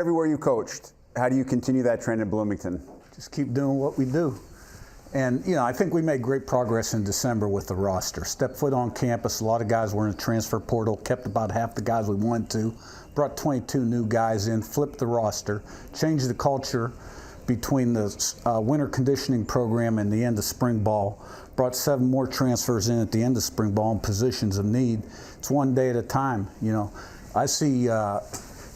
Everywhere you coached, how do you continue that trend in Bloomington? Just keep doing what we do. And, I think we made great progress in December with the roster. Stepped foot on campus, a lot of guys were in the transfer portal, kept about half the guys we wanted to, brought 22 new guys in, flipped the roster, changed the culture between the winter conditioning program and the end of spring ball, brought 7 more transfers in at the end of spring ball in positions of need. It's one day at a time. I see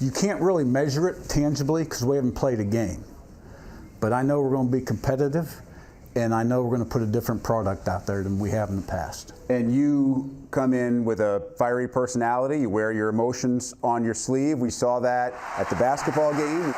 you can't really measure it tangibly because we haven't played a game. But I know we're going to be competitive, and I know we're going to put a different product out there than we have in the past. And you come in with a fiery personality. You wear your emotions on your sleeve. We saw that at the basketball game.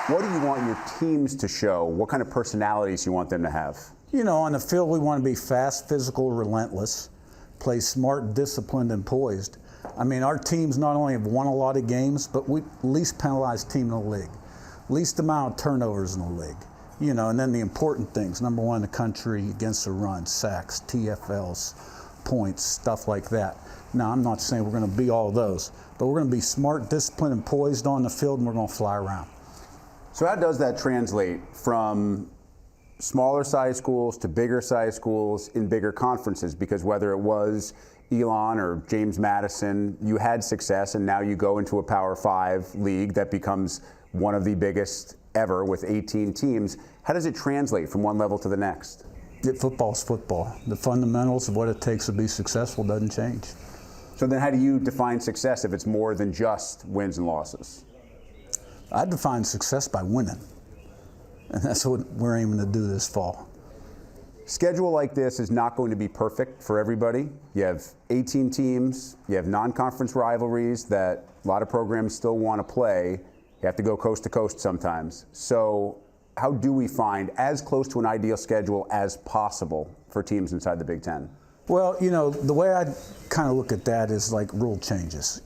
What do you want your teams to show? What kind of personalities you want them to have? On the field, we want to be fast, physical, relentless, play smart, disciplined, and poised. Our teams not only have won a lot of games, but we least penalized team in the league. Least amount of turnovers in the league. And then the important things. Number 1 in the country against the run, sacks, TFLs, points, stuff like that. Now, I'm not saying we're going to be all those, but we're going to be smart, disciplined, and poised on the field, and we're going to fly around. So how does that translate from smaller size schools to bigger size schools in bigger conferences? Because whether it was Elon or James Madison, you had success, and now you go into a Power 5 league that becomes one of the biggest ever with 18 teams. How does it translate from one level to the next? Football's football. The fundamentals of what it takes to be successful doesn't change. So then how do you define success if it's more than just wins and losses? I define success by winning, and that's what we're aiming to do this fall. Schedule like this is not going to be perfect for everybody. You have 18 teams, you have non-conference rivalries that a lot of programs still want to play. You have to go coast to coast sometimes. So how do we find as close to an ideal schedule as possible for teams inside the Big Ten? Well, the way I kind of look at that is like rule changes.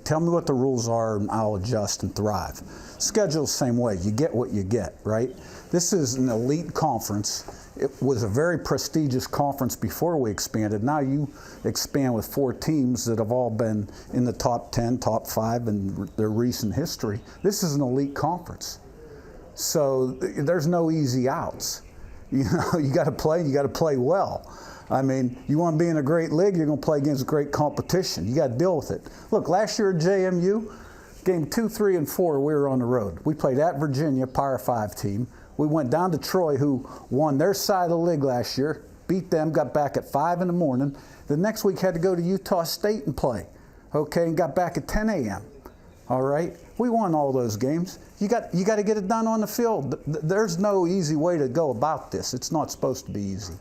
Tell me what the rules are and I'll adjust and thrive. Schedule the same way. You get what you get, right? This is an elite conference. It was a very prestigious conference before we expanded. Now you expand with 4 teams that have all been in the top 10, top 5 in their recent history. This is an elite conference. So there's no easy outs. You got to play, you got to play well. You want to be in a great league, you're going to play against great competition. You got to deal with it. Look, last year at JMU, game 2, 3, and 4, we were on the road. We played at Virginia, Power 5 team. We went down to Troy, who won their side of the league last year, beat them, got back at 5 in the morning. The next week had to go to Utah State and play, and got back at 10 a.m. All right? We won all those games. You got to get it done on the field. There's no easy way to go about this. It's not supposed to be easy.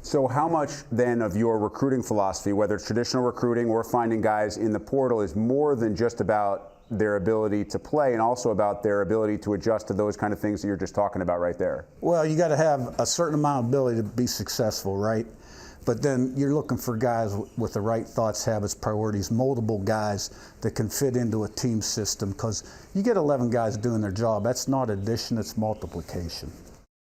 So how much then of your recruiting philosophy, whether it's traditional recruiting or finding guys in the portal, is more than just about their ability to play and also about their ability to adjust to those kind of things that you're just talking about right there? Well, you got to have a certain amount of ability to be successful, right? But then you're looking for guys with the right thoughts, habits, priorities, moldable guys that can fit into a team system, because you get 11 guys doing their job. That's not addition, it's multiplication.